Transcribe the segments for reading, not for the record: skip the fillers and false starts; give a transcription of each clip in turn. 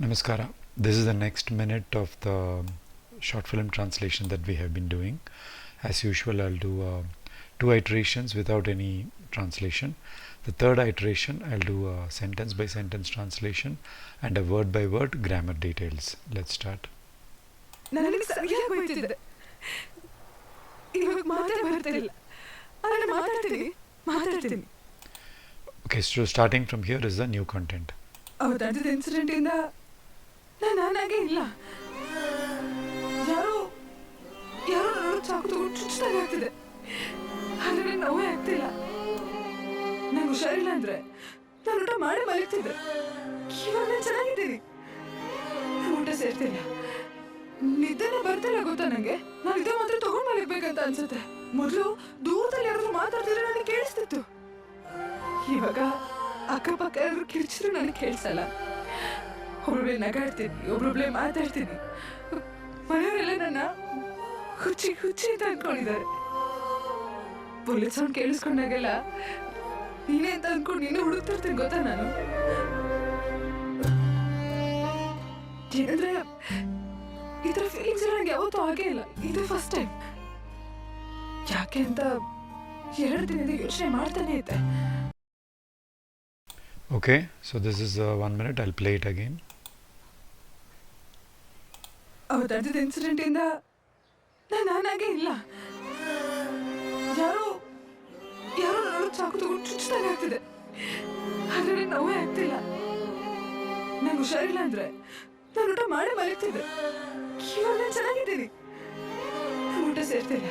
Namaskara. This is the next minute of the short film translation that we have been doing. As usual, I'll do 2 iterations without any translation. The third iteration, I'll do a sentence by sentence translation and a word by word grammar details. Let's start. ನನಗೆ ಸರಿಯಾಗಿ ಹೋಯ್ತಿದೆ. ಇವಾಗ ಮಾತೇ ಬರ್ತಿಲ್ಲ. ಆದರೆ ಮಾತಾಡ್ತೀನಿ. Okay, so starting from here is the new content. ಅವತ್ತಾದ incident ಇಂದ ನಾನಾಗೆ ಇಲ್ಲ. ಯಾರೋ ನನ್ನ ಚಾಕು ತಗೊಂಡು ಚುಚ್ಚುತ್ತಾಗ ಆಗ್ತಿದೆ. ಆದರೆ ನನಗೆ ನೋವೇ ಆಗ್ತಿಲ್ಲ. ನಂಗೆ ಹುಷಾರಿಲ್ಲ ಅಂದ್ರೆ ನಾನು ಊಟ ಮಾಡಿ ಮಲಗ್ತಿದ್ದೆ. ಇವಾಗ ನಾನು ಚೆನ್ನಾಗಿದ್ದೀನಿ. ಊಟ ಸೇರ್ತಿಲ್ಲ. ನಿದ್ದೆನೇ ಬರ್ತಿಲ್ಲ ಗೊತ್ತಾ ನಂಗೆ. ನಾನು ಇದೇ ಮಾತ್ರ ತಗೊಂಡು ಮಲಗ್ಬೇಕಂತ ಅನ್ಸುತ್ತೆ. ಮೊದಲು ದೂರದಲ್ಲಿ ಯಾರಾದ್ರೂ ಮಾತಾಡ್ತಿದ್ರೆ ನನಗೆ ಕೇಳಿಸ್ತಿತ್ತು. ಇವಾಗ ಅಕ್ಕಪಕ್ಕ ಯಾರು ಕಿರ್ಚಿದ್ರು ನನಗೆ ಕೇಳಿಸಲ್ಲ. ಒಬ್ಬೊಬ್ಳೆ ನಗಾಡ್ತೀನಿ, ಒಬ್ಬೊಬ್ಳೆ ಮಾತಾಡ್ತೀನಿ. ಮನೆಯವರೆಲ್ಲ ನನ್ನ ಹುಚ್ಚಿ ಅಂತ ಅನ್ಕೊಂಡಿದ್ದಾರೆ. ಪೊಲೀಸ್ ಸೌಂಡ್ ಕೇಳಿಸ್ಕೊಂಡಾಗೆಲ್ಲ ನೀನೇ ಅಂತ ಅನ್ಕೊಂಡು ನೀನೇ ಹುಡುಕ್ತಿರ್ತೀನಿ ಗೊತ್ತಾ ನಾನು. ಏನಂದ್ರೆ ಈ ಥರ ಫೀಲಿಂಗ್ಸ್ ಎಲ್ಲ ನಂಗೆ ಯಾವತ್ತೂ ಆಗೇ ಇಲ್ಲ. ಇದೇ ಫಸ್ಟ್ ಟೈಮ್. ಯಾಕೆ ಅಂತ 2 ದಿನದಿಂದ ಯೋಚನೆ ಮಾಡ್ತಾನೆ ಇದ್ದೆ. Okay, so this is 1 minute. I'll play it again. ಅವತ್ತಾದ ಇನ್ಸಿಡೆಂಟ್ ಇಂದ ನಾನಾಗೆ ಇಲ್ಲ. ಯಾರೋ ನನ್ನ ಚಾಕು ತಗೊಂಡು ಚುಚ್ಚುತ್ತಾಗ ಆಗ್ತಿದೆ. ಆದರೆ ನನಗೆ ನೋವೇ ಆಗ್ತಿಲ್ಲ. ನಂಗೆ ಹುಷಾರಿಲ್ಲ ಅಂದ್ರೆ ನಾನು ಊಟ ಮಾಡಿ ಮಲಗ್ತಿದ್ದೆ. ಇವಾಗ ನಾನು ಚೆನ್ನಾಗಿದ್ದೀನಿ. ಊಟ ಸೇರ್ತಿಲ್ಲ.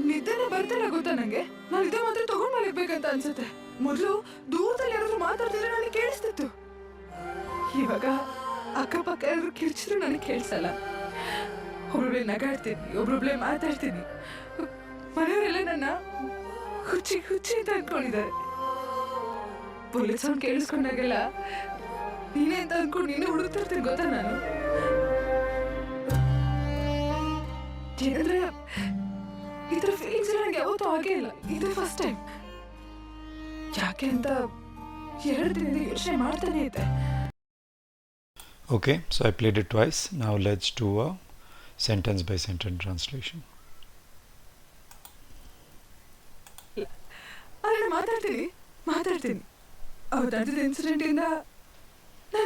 ನಿದ್ದೆನೇ ಬರ್ತಿಲ್ಲ ಗೊತ್ತಾ ನಂಗೆ. ನಾನು ಇದೇ ಮಾತ್ರ ತಗೊಂಡು ಮಲಗ್ಬೇಕಂತ ಅನ್ಸುತ್ತೆ. ಮೊದಲು ದೂರದಲ್ಲಿ ಯಾರಾದ್ರೂ ಮಾತಾಡ್ತಿದ್ರೆ ನನಗೆ ಕೇಳಿಸ್ತಿತ್ತು. ಇವಾಗ ಅಕ್ಕಪಕ್ಕ ಯಾರಾದ್ರೂ ಕಿರ್ಚಿದ್ರು ನನಗೆ ಕೇಳಿಸಲ್ಲ. ಒಬ್ಬೊಬ್ಳೆ ನಗಾಡ್ತೀನಿ, ಒಬ್ಬೊಬ್ಳೆ ಮಾತಾಡ್ತೀನಿ. ಮನೆಯವರೆಲ್ಲ ನನ್ನ ಹುಚ್ಚಿ ಅಂತ ಅನ್ಕೊಂಡಿದ್ದಾರೆ. ಪೊಲೀಸ್ ಸೌಂಡ್ ಕೇಳಿಸ್ಕೊಂಡಾಗೆಲ್ಲ ನೀನೇ ಅಂತ ಅನ್ಕೊಂಡು ನೀನೇ ಹುಡುಕ್ತಿರ್ತೀನಿ ಗೊತ್ತಾ ನಾನು. ಏನಂದ್ರೆ ಈ ಥರ ಫೀಲಿಂಗ್ಸ್ ಎಲ್ಲ ನಂಗೆ ಯಾವತ್ತೂ ಆಗೇ ಇಲ್ಲ. ಇದೇ ಫಸ್ಟ್ ಟೈಮ್. ಯಾಕೆ ಅಂತ 2 ದಿನದಿಂದ ಯೋಚನೆ ಮಾಡ್ತಾನೆ ಇದ್ದೆ. Okay, so I played it twice. Now let's do a sentence by sentence translation. ಆದರೆ ಮಾತಾಡ್ತೀನಿ. ಅವತ್ತಾದ ಇನ್ಸಿಡೆಂಟ್ ಇಂದ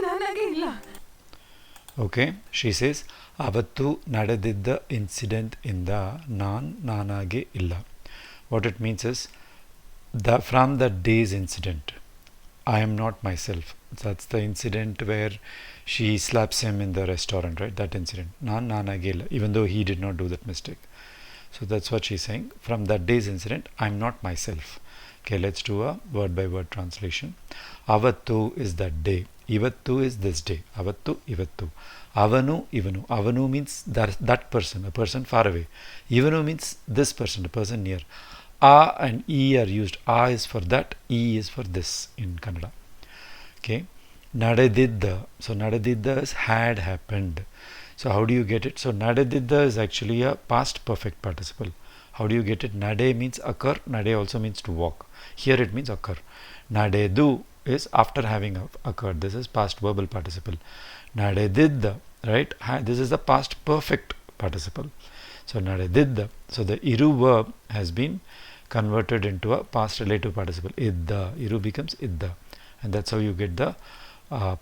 ನಾನಾಗೆ ಇಲ್ಲ. Okay, she says, ಅವತ್ತು ನಡೆದಿದ್ದ ಇನ್ಸಿಡೆಂಟ್ ಇಂದ ನಾನಾಗೆ ಇಲ್ಲ. What it means is, from the day's incident, I am not myself. That's the incident where she slaps him in the restaurant, right? That incident. Nanage illa, even though he did not do that mistake. So that's what she's saying. From that day's incident, I'm not myself. Okay, let's do a word by word translation. Avattu is that day. Ivattu is this day. Avattu, ivattu. Avanu, ivanu. Avanu means that person, a person far away. Ivanu means this person, a person near. A and E are used. A is for that, E is for this in Kannada. Okay. Nadedidda. So nadedidda is had happened. So how do you get it? So nadedidda is actually a past perfect participle. How do you get it? Nade means occur. Nade also means to walk. Here it means occur. Nadedu is after having occurred. This is past verbal participle. Nadedidda, right? This is the past perfect participle. So nadedidda. So the iru verb has been converted into a past relative participle. Idda. Iru becomes idda. And that's how you get the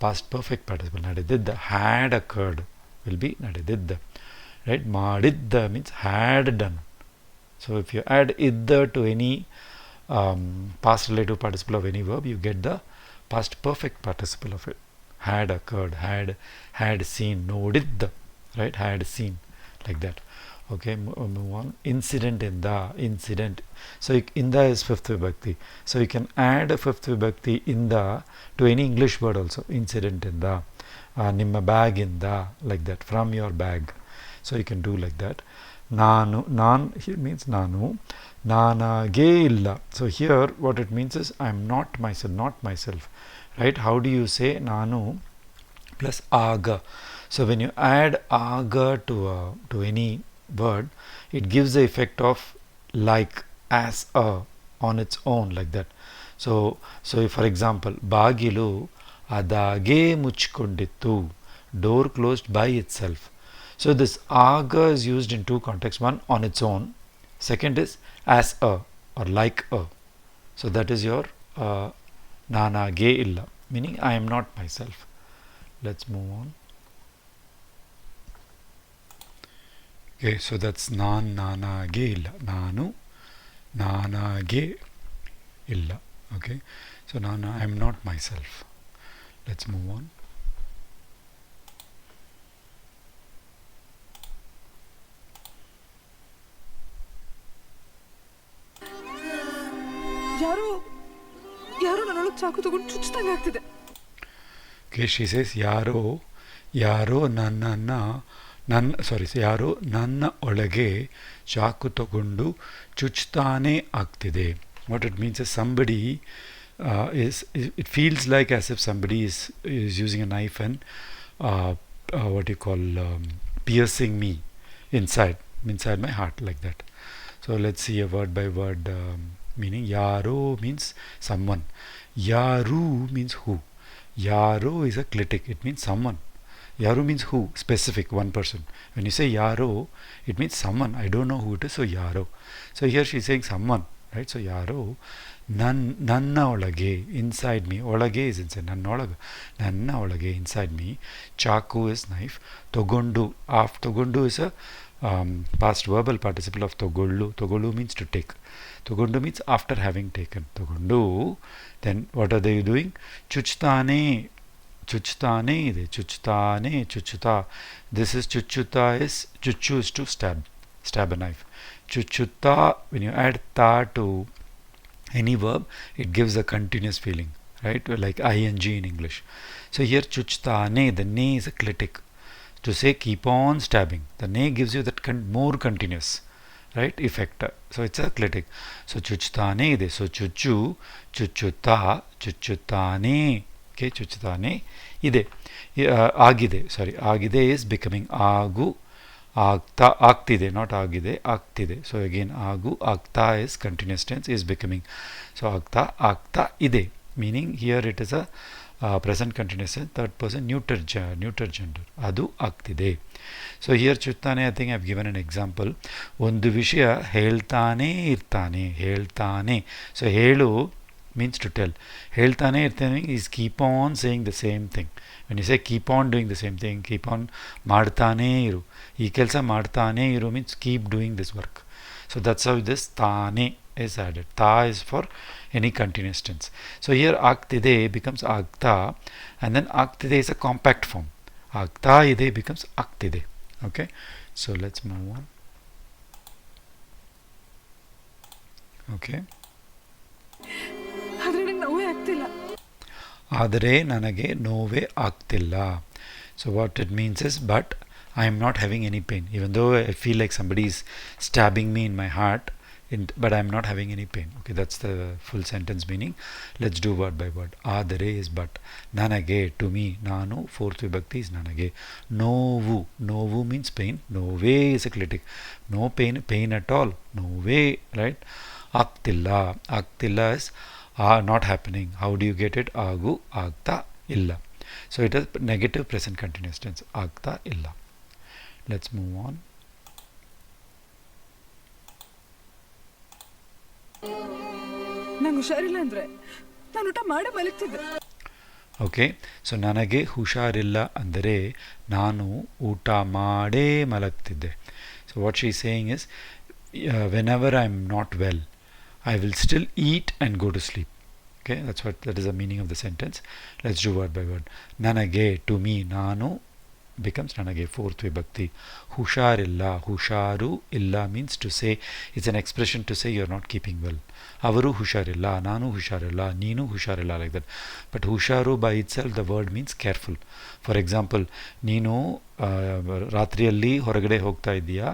past perfect participle. Nadedidda. Had occurred will be nadedidda. Right? Madidda means had done. So if you add idda to any past relative participle of any verb, you get the past perfect participle of it. Had occurred, had seen, nodidda, right? Had seen, like that. Okay, move on. Incident in the incident. So in the is fifth vibhakti. So you can add a fifth vibhakti in the to any English word also. Incident in the, nimma bag in the, like that. From your bag. So you can do like that. Nan here means nanu. Nanage illa. So here what it means is I am not myself. Right? How do you say nanu plus aga? So when you add aga to any word, it gives the effect of like, as a, on its own, like that. So if, for example, bagilu ಅದಾಗೆ ಮುಚ್ಕೊಂಡಿತ್ತು. Door closed by itself. So this aga is used in two contexts. One on its own. Second is as a or like a. So that is your nanage illa, meaning I am not myself. Let's move on. Okay, so that's nanage illa. Nanu nanage illa. Okay, so I am not myself. Let's move on. ಯಾರೋ ನನ್ನೊಳಗೆ ಚಾಕು ತಗೊಂಡು ಚುಚ್ಚಿದಂಗೆ ಆಗ್ತಿದೆ. Okay, she says ಯಾರೋ ಯಾರೋ ಯಾರೋ ನನ್ನ ಒಳಗೆ ಚಾಕು ತಗೊಂಡು ಚುಚ್ತಾನೆ ಆಗ್ತಿದೆ. What it means is somebody it feels like as if somebody is using a knife and what you call piercing me inside my heart, like that. So let's see a word by word meaning. Yaro means someone. Yaru means who. Yaro is a clitic, it means someone. Yaru means who, specific, one person. When you say Yaro, it means someone. I don't know who it is, so Yaro. So here she is saying someone, right? So Yaro nanna olage, inside me. Olage is inside. Nanna olage, inside me. Chaku is knife. Togondu, togondu is a past verbal participle of togollu. Togollu means to take. Togondu means after having taken. Togondu, then what are they doing? Chuchtane ide. Chuchuta. This is chuchuta is, chuchu is to stab a knife. Chuchuta, when you add ta to any verb, it gives a continuous feeling, right? Like ing in English. So here chuchtane, the ne is a clitic. To say keep on stabbing, the ne gives you that more continuous, right, effect. So it's a clitic. So chuchtane ide. So chuchutane. Okay, chuchutane ide. Agide, sorry, agide is becoming. Agu agta, ಆಗ್ತಿದೆ, not agide, ಆಗ್ತಿದೆ. So again agu agta is continuous tense, is becoming. So agta ide, meaning here it is a present continuous tense, third person neuter gender. Adu ಆಗ್ತಿದೆ. So here chuttane, I think I have given an example. ಒಂದು ವಿಷಯ ಹೇಳ್ತಾನೆ ಇರ್ತಾನೆ. So ಹೇಳು means to tell. ಹೇಳ್ತಾನೆ ಇರ್ತಾನೆ is keep on saying the same thing. When you say keep on doing the same thing, keep on ಮಾಡ್ತಾನೆ ಇರು, ಈ ಕೆಲಸ ಮಾಡ್ತಾನೆ ಇರು means keep doing this work. So that's how this ತಾನೆ is added. Ta is for any continuous tense. So here ಆಗ್ತಿದೆ becomes ಆಗ್ತಾ, and then ಆಗ್ತಿದೆ is a compact form. ಆಗ್ತಾ ಇದೆ becomes ಆಗ್ತಿದೆ. Okay, so let's move on. Okay, ಆದರೆ ನನಗೆ ನೋವೇ ಆಗ್ತಿಲ್ಲ. So what it means is, but I am not having any pain, even though I feel like somebody is stabbing me in my heart, but I am not having any pain. Okay, that's the full sentence meaning. Let's do word by word. Adare is but. Nanage, to me, nanu, fourth vibhakti is nanage. Novu means pain. Nove is a clitic. No pain at all. Nove, right? Agtilla is not happening. How do you get it? Agu agta illa. So it is negative present continuous tense. Agta illa. Let's move on. ನಂಗೆ ಹುಷಾರಿಲ್ಲ ಅಂದ್ರೆ ನಾನು ಊಟ ಮಾಡೇ ಮಲಗ್ತಿದ್ದೆ. Okay, so ನನಗೆ ಹುಷಾರಿಲ್ಲ ಅಂದರೆ ನಾನು ಊಟ ಮಾಡೇ ಮಲಗ್ತಿದ್ದೆ. So what she is saying is, whenever I am not well, I will still eat and go to sleep. Okay, that is the meaning of the sentence. Let's do word by word. Nanage, to me, nanu becomes nanage, fourth vibhakti. Husharilla, husharu illa means to say, it's an expression to say you're not keeping well. Avaru husharilla, nanu husharilla, neenu husharilla, like that. But husharu by itself, the word means careful. For example, neenu ratriyalli horagade hogta iddiya,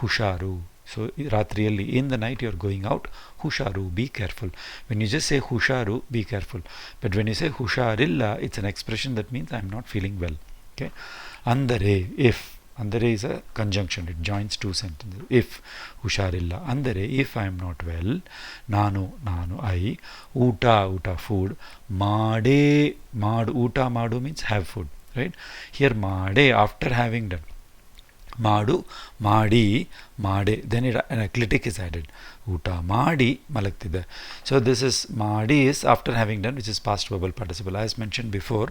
husharu. So ratriyalli, in the night you're going out, husharu, be careful. When you just say husharu, be careful. But when you say husharilla, it's an expression that means I'm not feeling well. Okay, andere, if ಅಂದರೆ is a conjunction, it joins two sentences. If ಹುಷಾರಿಲ್ಲ ಅಂದರೆ if I am not well, ನಾನು I, ಊಟ food, ಊಟ ಮಾಡು means have food, right? Here ಮಾಡೆ after having done, ಮಾಡು ಮಾಡಿ ಮಾಡೆ, then an eclectic is added. ಊಟ ಮಾಡಿ ಮಲಗ್ತಿದ್ದೆ. So this is ಮಾಡಿ is after having done, which is past verbal participle. As mentioned before,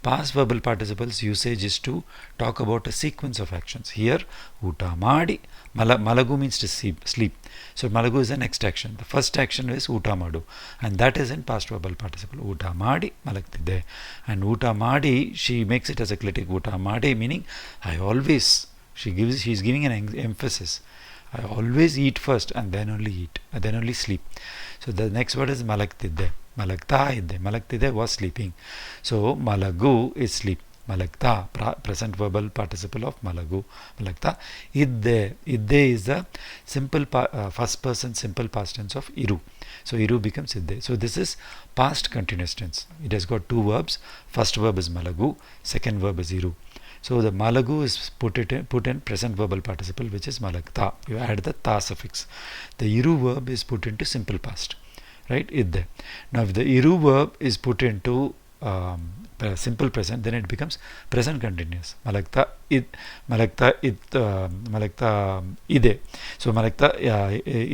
past verbal participles usage is to talk about a sequence of actions. Here ಊಟ ಮಾಡಿ malagu means to sleep. So malagu is the next action. The first action is ಊಟ ಮಾಡು, and that is in past verbal participle. ಊಟ ಮಾಡಿ ಮಲಗ್ತಿದ್ದೆ, and ಊಟ ಮಾಡಿ, she makes it as a eclectic. ಊಟ ಮಾಡಿ meaning I always, she's giving an emphasis. I always eat first and then only eat, and then only sleep. So the next word is malagtidde. Malagta idde. Malagtidde was sleeping. So malagu is sleep. Malagta, present verbal participle of malagu. Malagta idde. Idde is the simple first person simple past tense of iru. So iru becomes idde. So this is past continuous tense. It has got two verbs. First verb is malagu. Second verb is iru. So the malagu is put in present verbal participle, which is malagta. You add the ta suffix. The iru verb is put into simple past, right? Idde. Now if the iru verb is put into simple present, then it becomes present continuous. Malagta ide. So malagta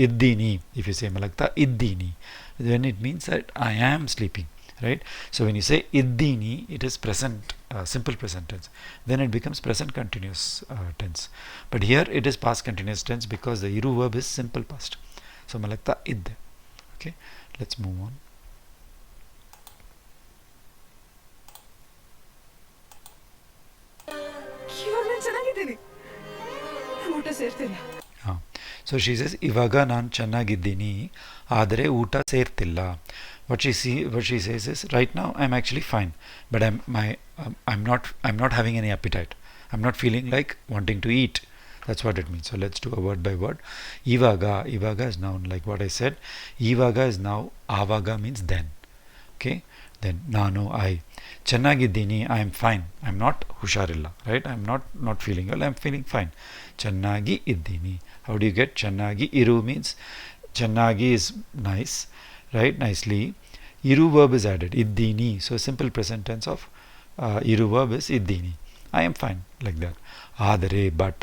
iddini. If you say malagta iddini, then it means that I am sleeping, right? So when you say iddini, it is present, simple present tense. Then it becomes present continuous tense. But here it is past continuous tense because the iru verb is simple past. So malagta idde. Okay, let's move on. So she says ivaga ನಾನು ಚೆನ್ನಾಗಿದ್ದೀನಿ ಆದರೆ ಊಟ ಸೇರ್ತಿಲ್ಲ. What she says is, right now I'm actually fine, but I'm not having any appetite. I'm not feeling like wanting to eat. That's what it means. So let's do a word by word. Ivaga is noun, like what I said. Ivaga is now. Avaga means then. Okay, then ನಾನು I. ಚೆನ್ನಾಗಿದ್ದೀನಿ, I am fine. I'm not ಹುಷಾರಿಲ್ಲ, right? I'm not feeling well. I'm feeling fine. ಚೆನ್ನಾಗಿ ಇದ್ದೀನಿ. How do you get ಚೆನ್ನಾಗಿ? Iru means ಚೆನ್ನಾಗಿ is nice, right? Nicely. Iru verb is added. Iddini. So simple present tense of iru verb is iddini. I am fine, like that. Adare, but.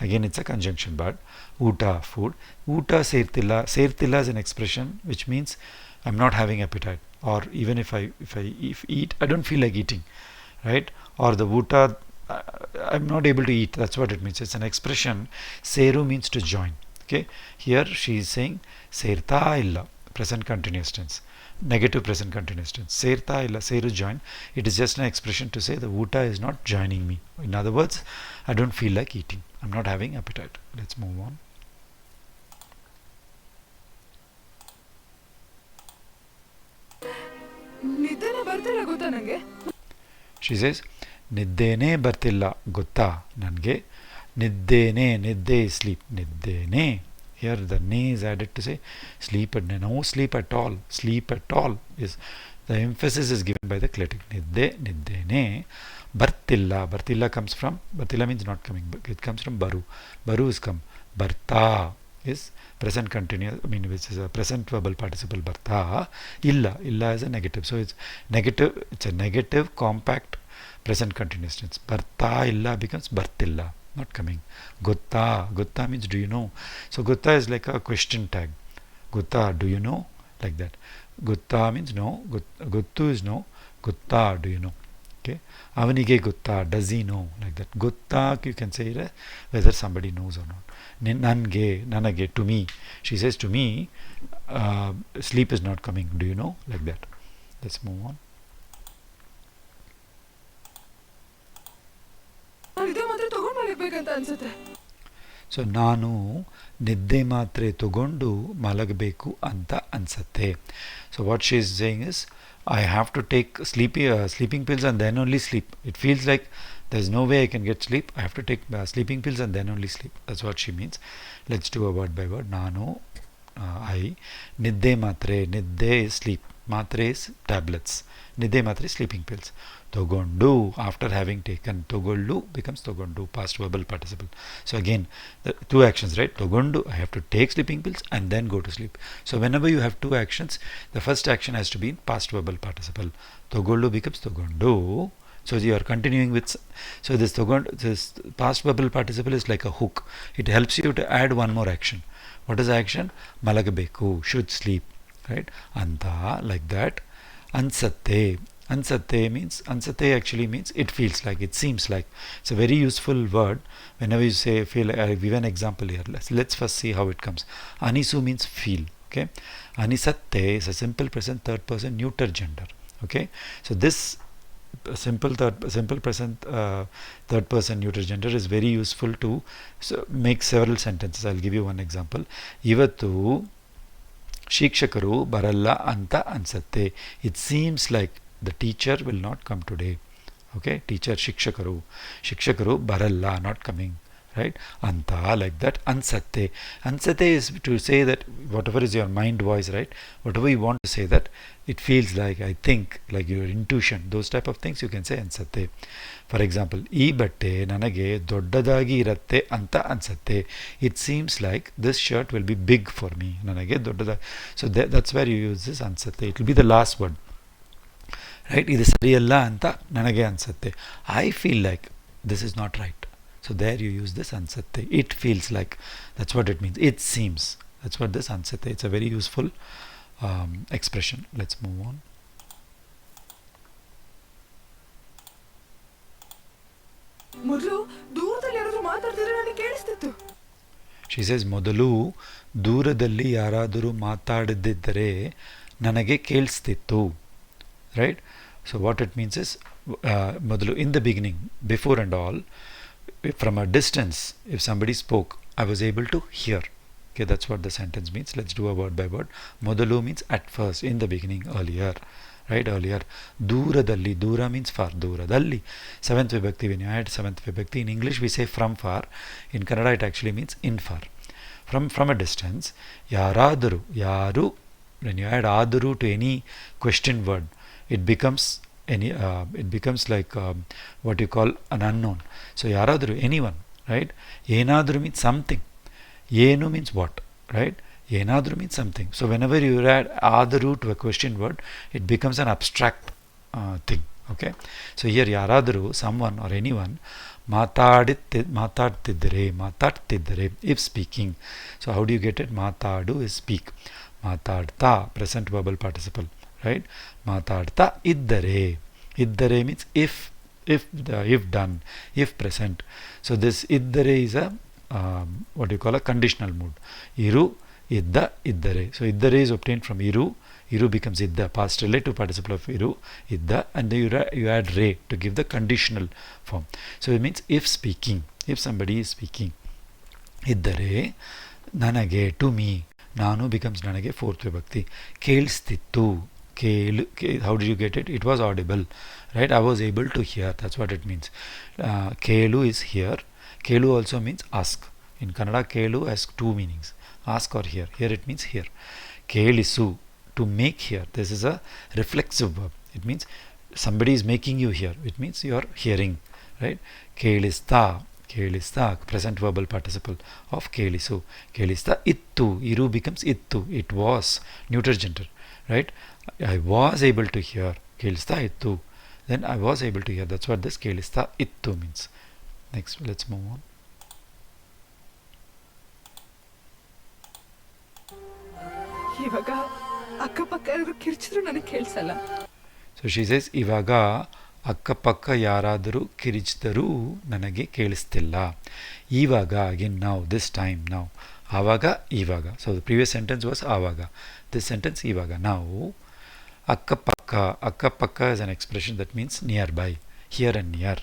Again it's a conjunction, but. Uta, food. Uta sertilla. Sertilla is an expression which means I'm not having appetite. Or even if I eat, I don't feel like eating, right? Or the uta, I'm not able to eat. That's what it means. It's an expression. Seru means to join. Okay. Here she is saying serta illa, present continuous tense, negative present continuous tense. Serta illa, seru join. It is just an expression to say the uta is not joining me. In other words, I don't feel like eating. I'm not having appetite. Let's move on. She says ನಿದ್ದೇನೆ ಬರ್ತಿಲ್ಲ ಗೊತ್ತಾ ನನಗೆ. ನಿದ್ದೇನೆ, ನಿದ್ದೆ is sleep. ನಿದ್ದೇನೆ. Here the ne is added to say sleep at no sleep at all. Sleep at all is the emphasis is given by the eclectic. Nidde, niddene. Bartilla. Bartilla comes from, bartilla means not coming, it comes from baru. Baru is come. Barta is present continuous, which is a present verbal participle. Barta. Illa is a negative, so it's negative. It's a negative compact present continuous tense. Barta illa becomes bartilla, not coming. Gutta means do you know? So gutta is like a question tag. Gutta, do you know? Like that. Gutta means no. Guttu is no. Gutta, do you know? Okay. Avanige gutta, does he know? Like that. Gutta, you can say whether somebody knows or not. Nanage, to me. She says to me, sleep is not coming. Do you know? Like that. Let's move on. So ನಾನು ನಿದ್ದೆ ಮಾತ್ರೆ ತಗೊಂಡು ಮಲಗಬೇಕು ಅಂತ ಅನ್ಸತ್ತೆ. So what she is saying is I have to take sleeping pills and then only sleep. It feels like there's no way I can get sleep. I have to take sleeping pills and then only sleep. That's what she means. Let's do a word by word. ನಾನು I. ನಿದ್ದೆ ಮಾತ್ರೆ, ನಿದ್ದೆ is sleep. Matre is tablets. Nide matre is sleeping pills. Togondu, after having taken. Togollu becomes togondu, past verbal participle. So again, the two actions, right? Togondu, I have to take sleeping pills and then go to sleep. So whenever you have two actions, the first action has to be in past verbal participle. Togollu becomes togondu. So you are continuing with. So this past verbal participle is like a hook. It helps you to add one more action. What is the action? Malagabeku, should sleep, right? Anta, like that. Ansatte. Ansatte means, ansatte actually means it feels like, it seems like. It's a very useful word whenever you say feel like. I'll give an example here. Let's first see how it comes. Anisu means feel. Okay. Anisatte is a simple present third person neuter gender. Okay. So this simple present third person neuter gender is very useful to make several sentences. I'll give you one example. Ivattu ಶಿಕ್ಷಕರು ಬರಲ್ಲ ಅಂತ ಅನ್ಸುತ್ತೆ. It seems like the teacher will not come today. Okay, teacher, ಶಿಕ್ಷಕರು ಬರಲ್ಲ, not coming, right? Anta, like that. Ansatte. Ansatte is to say that whatever is your mind voice, right? Whatever you want to say, that it feels like, I think, like your intuition, those type of things you can say ansatte. For example, ಈ ಬಟ್ಟೆ ನನಗೆ ದೊಡ್ಡದಾಗಿ ಇರುತ್ತೆ ಅಂತ ಅನ್ಸುತ್ತೆ. It seems like this shirt will be big for me. ನನಗೆ ದೊಡ್ಡದಾಗಿ. So that's where you use this ಅನ್ಸುತ್ತೆ. It will be the last word, right? ಇದು ಸರಿಯಲ್ಲ ಅಂತ ನನಗೆ ಅನ್ಸುತ್ತೆ. I feel like this is not right. So there you use this ansatte. It feels like. That's what it means. It seems. That's what this ansatte. It's a very useful expression. Let's move on. ಮೊದಲು ದೂರದಲ್ಲಿ ಯಾರಾದರೂ ಮಾತಾಡ್ತಿದ್ರೆ ನನಗೆ ಕೇಳಿಸ್ತಿತ್ತು. She says ಮೊದಲು ದೂರದಲ್ಲಿ ಯಾರಾದರೂ ಮಾತಾಡದಿದ್ದರೆ ನನಗೆ ಕೇಳಿಸ್ತಿತ್ತು, right? So what it means is ಮೊದಲು, in the beginning, before and all, from a distance, if somebody spoke, I was able to hear. Okay, that's what the sentence means. Let's do a word by word. Modalu means at first, in the beginning, earlier, right? Earlier. Dooradalli. Dura means far. Dooradalli. Seventh vibhakti. When you add seventh vibhakti, in English we say from far. In Kannada it actually means in far. From a distance. Yaradaru. Yaru. When you add adaru to any question word, it becomes like what you call an unknown. So yaradru, anyone, right? Yenadru means something. Yenu means what, right? Yenadru means something. So whenever you add adaru to a question word, it becomes an abstract thing. Okay. So here yaradru, someone or anyone, matadtiddare, if speaking. So how do you get it? Matadu is speak. Matadta, present verbal participle, right? Matadta iddare. Iddare means if done, if present. So this iddare is a what you call a conditional mood. Iru, idda, iddare. So iddare is obtained from iru. Iru becomes idda, past relative participle of iru, idda, and then you add re to give the conditional form. So it means if speaking, if somebody is speaking. Iddare, nanage, to me. Nanu becomes nanage, fourth vibhakti. Kelstittu. How did you get it? It was audible, right? I was able to hear. That's what it means. Kelu is here. Kelu also means ask. In Kannada, Kelu has two meanings: ask or hear. Here it means hear. Kelisu, to make hear. This is a reflexive verb. It means somebody is making you hear. It means you are hearing, right? Kelista, present verbal participle of kelisu. Kelista ittu. Iru becomes ittu. It was, neuter gender, right? I was able to hear. Kelista ittu. Then I was able to hear. That's what this kelista ittu means. Next, let's move on. ಇವಾಗ ಅಕ್ಕಪಕ್ಕ ಯಾರಾದರೂ ಕಿರ್ಚಿದ್ರು ನನಗೆ ಕೇಳಿಸಲ್ಲ. So she says, ಇವಾಗ ಅಕ್ಕಪಕ್ಕ ಯಾರಾದರೂ ಕಿರಿಚಿದರೂ ನನಗೆ ಕೇಳಿಸ್ತಿಲ್ಲ. ಇವಾಗ, again now, this time, now. ಆವಾಗ, ಇವಾಗ. So the previous sentence was ಆವಾಗ. This sentence, ಇವಾಗ. Now, akkapakka is an expression that means nearby, here and near,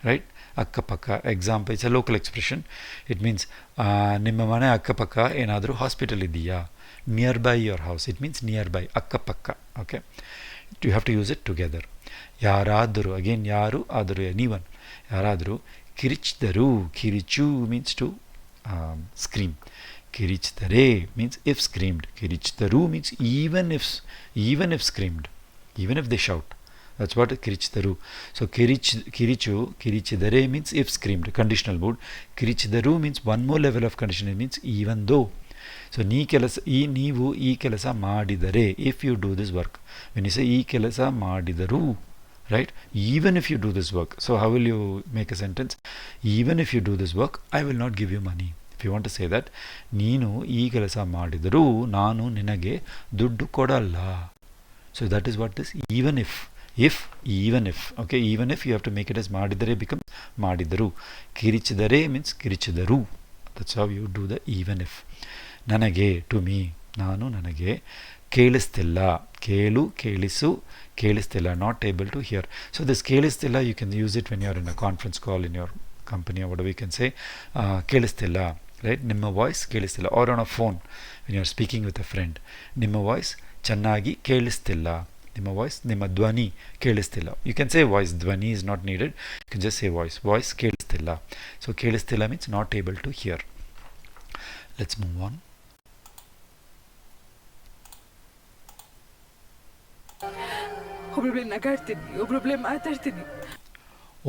right? Akkapakka, example, it's a local expression. It means ನಿಮ್ಮ ಮನೆ ಅಕ್ಕಪಕ್ಕ ಏನಾದರೂ hospital ಇದೆಯಾ? Nearby your house. It means nearby, akkapakka. Okay, you have to use it together. ಯಾರಾದರೂ, again ಯಾರು, ಆದರೂ, anyone. ಯಾರಾದರೂ ಕಿರಿಚಿದರು. Kirichu means to scream. ಕಿರಿಚಿದರೆ means if screamed. ಕಿರಿಚಿದರು means even if screamed, even if they shout. That's what ಕಿರಿಚಿದರು. So ಕಿರಿಚಿದರೆ means if screamed, conditional mood. ಕಿರಿಚಿದರು means one more level of conditional, means even though. So ನೀವು ಈ ಕೆಲಸ ಮಾಡಿದರೆ, if you do this work. When you say ಈ ಕೆಲಸ ಮಾಡಿದರು, right, even if you do this work. So how will you make a sentence? Even if you do this work, I will not give you money. If you want to say that, ನೀನು ಈ ಕೆಲಸ ಮಾಡಿದರೂ ನಾನು ನಿನಗೆ ದುಡ್ಡು ಕೊಡಲ್ಲ. So that is what this even if. Even if, okay, even if you have to make it as ಮಾಡಿದರೆ becomes ಮಾಡಿದರು. ಕಿರಿಚಿದರೆ means ಕಿರಿಚಿದರು. That's how you do the even if. ನನಗೆ, to me, ನಾನು ನನಗೆ ಕೇಳಿಸ್ತಿಲ್ಲ. ಕೇಳಿಸು, ಕೇಳಿಸ್ತಿಲ್ಲ, not able to hear. So this ಕೇಳಿಸ್ತಿಲ್ಲ, you can use it when you are in a conference call in your company or whatever. You can say ಕೇಳಿಸ್ತಿಲ್ಲ, right? ನಿಮ್ಮ voice ಕೇಳಿಸ್ತಿಲ್ಲ. Or on a phone when you are speaking with a friend, ನಿಮ್ಮ voice ಚೆನ್ನಾಗಿ ಕೇಳಿಸ್ತಿಲ್ಲ. ನಿಮ್ಮ voice, ನಿಮ್ಮ ಧ್ವನಿ ಕೇಳಿಸ್ತಿಲ್ಲ. You can say voice, ಧ್ವನಿ is not needed. You can just say voice ಕೇಳಿಸ್ತಿಲ್ಲ. So ಕೇಳಿಸ್ತಿಲ್ಲ means not able to hear. Let's move on. ಒಬ್ಬೊಬ್ಳೆ ನಗಾಡ್ತೀನಿ, ಒಬ್ಬೊಬ್ಳೆ ಮಾತಾಡ್ತೀನಿ.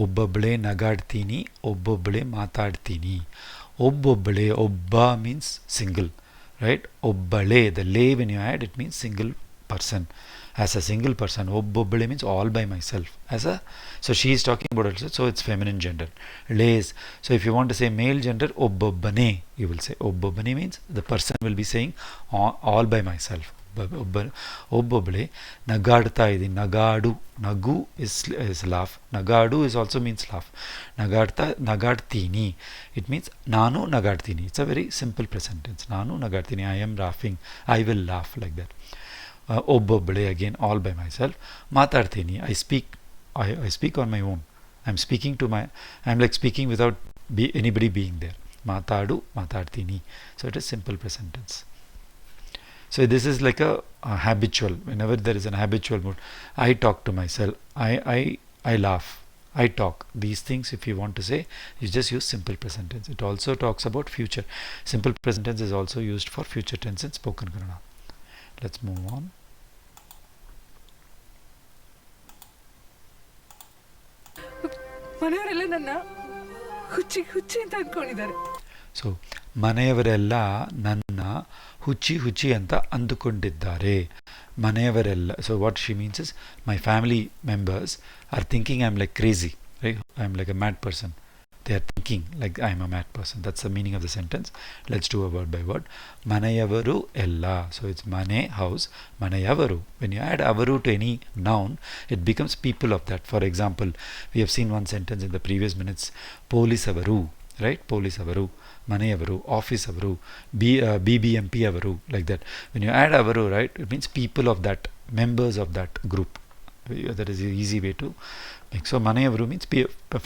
ಒಬ್ಬೊಬ್ಬಳೆ ನಗಾಡ್ತೀನಿ, ಒಬ್ಬೊಬ್ಬಳೆ ಮಾತಾಡ್ತೀನಿ. ಒಬ್ಬೊಬ್ಬಳೆ, ಒಬ್ಬ means single, right? ಒಬ್ಬಳೆ, the lay when you add, it means single person. As a single person, ಒಬ್ಬೊಬ್ಬಳೆ means all by myself. So she is talking about herself, so it's feminine gender. Lays. So if you want to say male gender, ಒಬ್ಬೊಬ್ಬನೇ, you will say. ಒಬ್ಬೊಬ್ಬನೇ means the person will be saying all by myself. ಒಬ್ಬೊಬ್ಬಳೆ ನಗಾಡ್ತಾ ಇದ್ದೀನಿ. ನಗಾಡು, ನಗು is laugh. ನಗಾಡು is also means laugh. ನಗಾಡ್ತೀನಿ, it means ನಾನು ನಗಾಡ್ತೀನಿ. It's a very simple present tense. ನಾನು ನಗಾಡ್ತೀನಿ, I am laughing, I will laugh, like that. ಒಬ್ಬೊಬ್ಬಳೆ, again all by myself. ಮಾತಾಡ್ತೀನಿ, I speak on my own. I'm like speaking without anybody being there. ಮಾತಾಡ್ತೀನಿ. So it is simple present tense. So this is like a habitual. Whenever there is an habitual mood, I talk to myself, I laugh, I talk. These things, if you want to say, you just use simple present tense. It also talks about future. Simple present tense is also used for future tense in spoken Kannada. Let's move on. ಮನೆಯವರೆಲ್ಲ ನನ್ನ ಹುಚ್ಚಿ ಅಂತ ಅಂದ್ಕೊಂಡಿದ್ದಾರೆ. So ಮನೆಯವರೆಲ್ಲ ನನ್ನ ಹುಚ್ಚಿ ಅಂತ ಅಂದುಕೊಂಡಿದ್ದಾರೆ. ಮನೆಯವರೆಲ್ಲ, so what she means is my family members are thinking I'm like crazy, right? I'm like a mad person. They are thinking like I'm a mad person. That's the meaning of the sentence. Let's do a word by word. ಮನೆಯವರು ಎಲ್ಲ. So it's mane, house, ಮನೆಯವರು. When you add avaru to any noun, it becomes people of that. For example, we have seen one sentence in the previous minutes, ಪೊಲೀಸವರು, right? ಪೊಲೀಸವರು, ಮನೆಯವರು, office ಅವರು, BBMP ಅವರು, like that. When you add avaru, right, it means people of that, members of that group. That is the easy way to make. So ಮನೆಯವರು means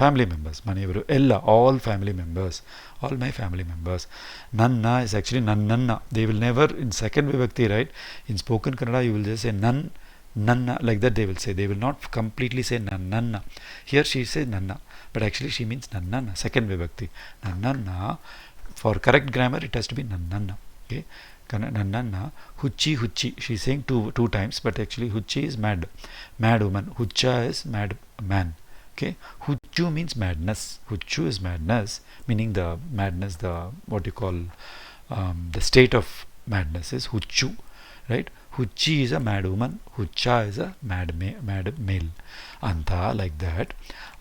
family members. ಮನೆಯವರು ಎಲ್ಲ, all family members, all my family members. ನನ್ನ is actually ನನ್ನನ್ನ. They will never, in second vibhakti, right, in spoken Kannada you will just say nanna, like that they will say. They will not completely say nannanna. Here she says nanna, but actually she means nannanna, second vibhakti. Nannanna, for correct grammar it has to be nannanna. Okay, nannanna. Hucci, she is saying two times, but actually hucci is mad woman, hucca is mad man. Okay, huccu means madness. Huccu is madness, meaning the madness, the what you call the state of madness is huccu, right? Hucci is a mad woman, hucca is a mad male. Anta, like that.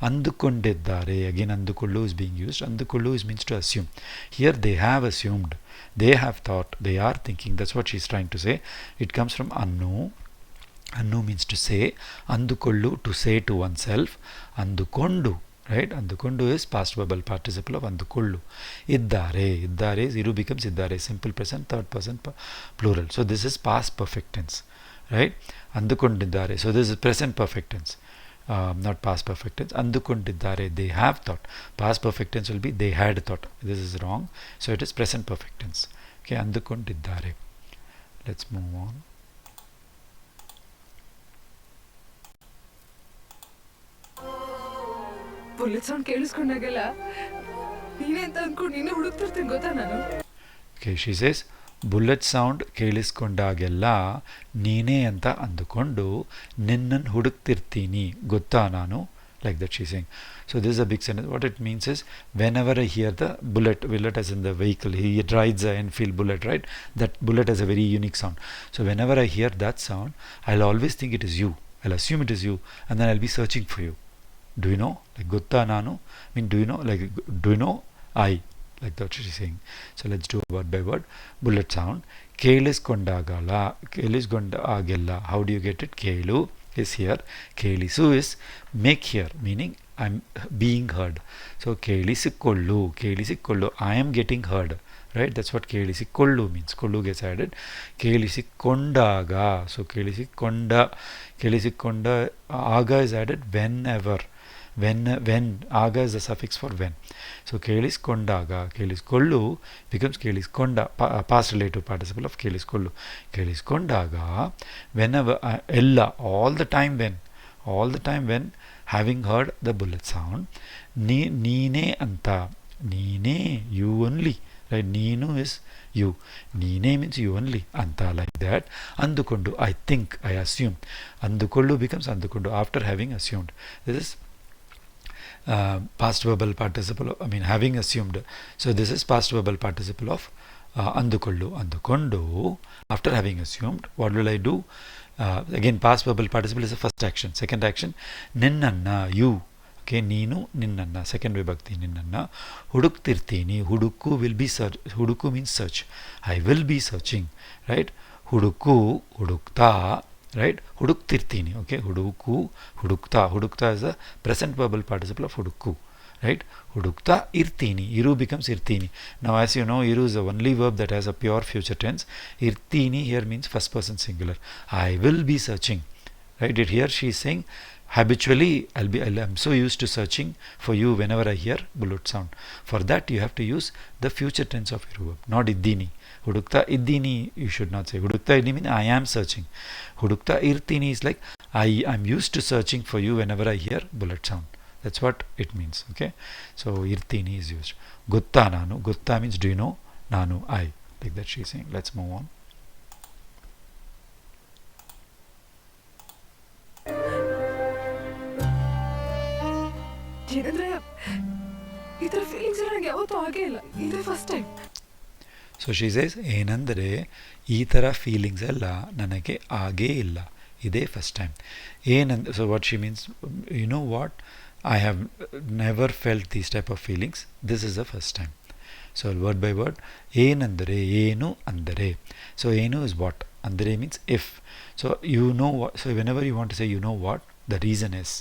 ಅಂದುಕೊಂಡಿದ್ದಾರೆ, again ಅಂದುಕೊಳ್ಳು is being used. ಅಂದುಕೊಳ್ಳು is means to assume. Here they have assumed, they have thought, they are thinking. That's what she's trying to say. It comes from annu. Annu means to say. ಅಂದುಕೊಳ್ಳು, to say to oneself. ಅಂದುಕೊಂಡು, right? ಅಂದುಕೊಂಡು is past verbal participle of ಅಂದುಕೊಳ್ಳು. ಇದ್ದಾರೆ is iru becomes ಇದ್ದಾರೆ, simple present, third person plural. So this is past perfect tense, right? ಅಂದುಕೊಂಡಿದ್ದಾರೆ. So this is present perfect tense, not past perfect tense. ಅಂದುಕೊಂಡಿದ್ದಾರೆ, they have thought. Past perfect tense will be they had thought. This is wrong, so it is present perfect tense. Okay, ಅಂದುಕೊಂಡಿದ್ದಾರೆ. Let's move on. Bullet sound ಕೇಳಿಸ್ಕೊಂಡಾಗೆಲ್ಲ ನೀನೇ ಅಂತ ಅನ್ಕೊಂಡು ನೀನೇ ಹುಡುಕ್ತಿರ್ತೀನಿ ಗೊತ್ತಾ ನಾನು. Okay, she says, bullet sound ಕೇಳಿಸ್ಕೊಂಡಾಗೆಲ್ಲ ನೀನೇ ಅಂತ ಅಂದುಕೊಂಡು ನಿನ್ನನ್ನು ಹುಡುಕ್ತಿರ್ತೀನಿ ಗೊತ್ತಾ ನಾನು, like that she's saying. So this is a big sentence. What it means is, whenever I hear the bullet as in the vehicle, he rides an Enfield bullet, right? That bullet has a very unique sound. So whenever I hear that sound, I'll always think it is you. I'll assume it is you, and then I'll be searching for you. Do you know? Like gutta nanu. I mean, do you know? Like, do you know? I. Like that she's saying. So let's do word by word. Bullet sound. ಕೇಳಿಸ್ಕೊಂಡಾಗಲ್ಲ, ಕೇಳಿಸ್ಕೊಂಡಾಗೆಲ್ಲ. How do you get it? ಕೇಳು is here. ಕೇಳಿಸು is make here, meaning I'm being heard. So ಕೇಳಿಸಿಕೊಳ್ಳು, ಕೇಳಿಸಿಕೊಳ್ಳು, I am getting heard. Right? That's what ಕೇಳಿಸಿಕೊಳ್ಳು means. ಕೊಳ್ಳು gets added. ಕೇಳಿಸಿಕೊಂಡಾಗ. So ಕೇಳಿಸಿಕೊಂಡ ಆಗ is added whenever. When aga is the suffix for when. So ಕೇಳಿಸ್ಕೊಂಡಾಗ, ಕೇಳಿಸ್ಕೊಳ್ಳು becomes ಕೇಳಿಸ್ಕೊಂಡ, past relative participle of ಕೇಳಿಸ್ಕೊಳ್ಳು. ಕೇಳಿಸ್ಕೊಂಡಾಗ, whenever, ಎಲ್ಲ, all the time when having heard the bullet sound, ನೀನೇ ಅಂತ, ನೀನೇ, you only, right? ನೀನು is you, ನೀನೇ means you only, ಅಂತ, like that. ಅಂದುಕೊಂಡು, I think, I assume. ಅಂದುಕೊಳ್ಳು becomes ಅಂದುಕೊಂಡು after having assumed. This is past verbal participle of, I mean having assumed. So this is past verbal participle of andukollu, andukondu. After having assumed, what will I do? Again, past verbal participle is the first action. Second action, ninnanna, you. Okay, neenu ninnanna, second vibhakti, ninnanna huduktirtini. Hudukku will be search. Hudukku means search. I will be searching, right? Hudukku, hudukta, right? Huduktirtini. Okay, hudukku, hudukta. Hudukta is the present verbal participle of hudukku, right? Hudukta irtini. Iru becomes irtini. Now as you know, iru is the only verb that has a pure future tense. Irtini here means first person singular. I will be searching, right? Here she is saying habitually I'm so used to searching for you whenever I hear bullet sound. For that you have to use the future tense of iru verb, not iddini. Hudukta iddini you should not say. Hudukta iddini means I am searching. Hudukta irtini is like I'm used to searching for you whenever I hear bullet sound. That's what it means. Okay, so irtini is used. Gutta nanu. Gutta means do you know? Nanu, I. Like that she is saying. Let's move on. ಏನಂದ್ರೆ ಈ ಥರ feelings ಎಲ್ಲ ನನಗೆ ಯಾವತ್ತೂ ಆಗೇ ಇಲ್ಲ, ಇದೇ first time. So she says, ಏನಂದರೆ ಈ ಥರ ಫೀಲಿಂಗ್ಸ್ ಎಲ್ಲ ನನಗೆ ಆಗೇ ಇಲ್ಲ, ಇದೇ ಫಸ್ಟ್ ಟೈಮ್. ಏನಂದ್ರೆ, so what she means, you know what, I have never felt these type of feelings. This is the first time. So word by word, ಏನಂದರೆ, ಏನು ಅಂದರೆ. So ಏನು is what, ಅಂದರೆ means if. So you know what, so whenever you want to say you know what the reason is,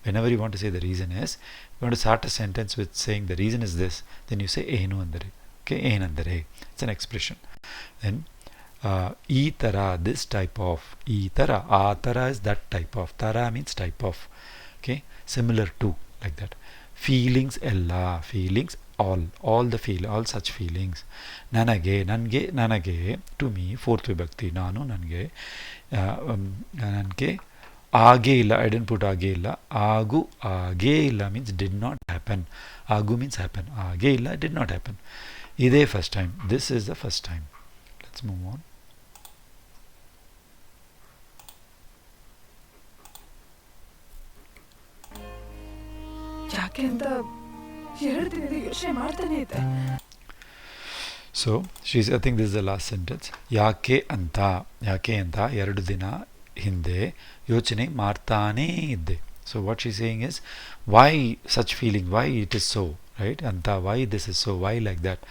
whenever you want to say the reason is, you want to start a sentence with saying the reason is this, then you say ಏನು ಅಂದರೆ. Okay, ಏನಂದರೆ, it's an expression. Then ಈ ಥರ, this type of, ಈ ಥರ, ಆ ಥರ is that type of, ಥರ means type of. Okay, similar to, like that. Feelings ella, feelings all the feel, all such feelings. ನನಗೆ, ನನಗೆ, ನನಗೆ, to me, fourth vibhakti, ನಾನು, ನನಗೆ, ನನಗೆ ಆಗೇ ಇಲ್ಲ, I didn't put ಆಗೇ ಇಲ್ಲ, ಆಗು, ಆಗೇ ಇಲ್ಲ means did not happen. ಆಗು means happen, ಆಗೇ ಇಲ್ಲ did not happen. ಇದೇ first time. This is the first time. Let's move on. ಯಾಕೆ ಅಂತ 2 ದಿನದ ಯೋಚನೆ ಮಾಡ್ತಾನೆ ಇದ್ದೆ. So I think this is the last sentence. ಯಾಕೆ ಅಂತ, ಯಾಕೆ ಅಂತ 2 ದಿನ ಹಿಂದೆ ಯೋಚನೆ ಮಾಡ್ತಾನೇ ಇದ್ದೆ. So what she's saying is, why such feeling, why it is so, right? ಅಂತ, why this is so, why like that.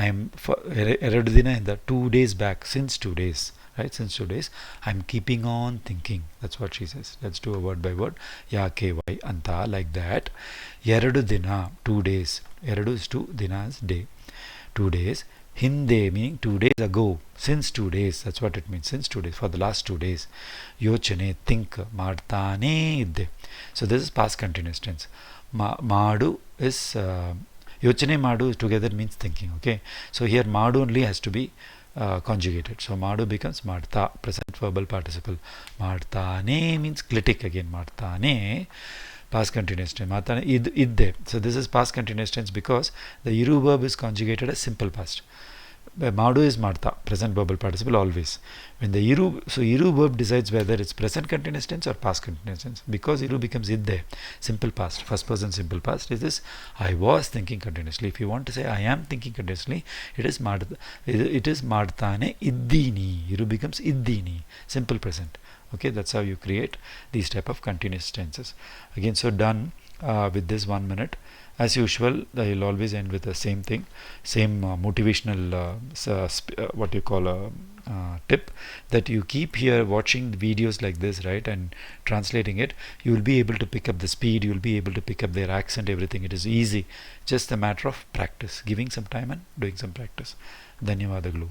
I am, 2 ದಿನ ಇಂದ, 2 days back, since 2 days, right? Since 2 days I'm keeping on thinking. That's what she says. Let's do a word by word. ಯಾಕೆ, why, ಅಂತ, like that. 2 ದಿನ, 2 days. 2 is 2, ದಿನ is day. 2 days. ಹಿಂದೆ meaning 2 days ago. Since 2 days, that's what it means. Since 2 days, for the last 2 days. ಯೋಚನೆ, think, ಮಾಡ್ತಾನೇ ಇದ್ದೆ. So this is past continuous tense. ಮಾಡು is ಯೋಚನೆ ಮಾಡು together means thinking. Okay, so here ಮಾಡು only has to be conjugated. So ಮಾಡು becomes ಮಾಡ್ತಾ, present verbal participle. ಮಾಡ್ತಾನೇ means clitic again. ಮಾಡ್ತಾನೇ, past continuous tense. ಮಾಡ್ತಾನೆ, idde. So this is past continuous tense because the iru verb is conjugated as simple past. Madu is Martha, present verbal participle always. When the Iru verb decides whether it's present continuous tense or past continuous tense. Because Iru becomes idde, simple past, first person simple past. It is I was thinking continuously. If you want to say I am thinking continuously, it is Martane iddini. Iru becomes iddini, simple present. Okay, that's how you create these type of continuous tenses. Again, so done with this 1 minute. As usual, I'll always end with the same thing, same motivational what you call a tip, that you keep here watching videos like this, right, and translating it. You will be able to pick up the speed, you will be able to pick up their accent, everything. It is easy, just a matter of practice, giving some time and doing some practice. ಧನ್ಯವಾದಗಳು.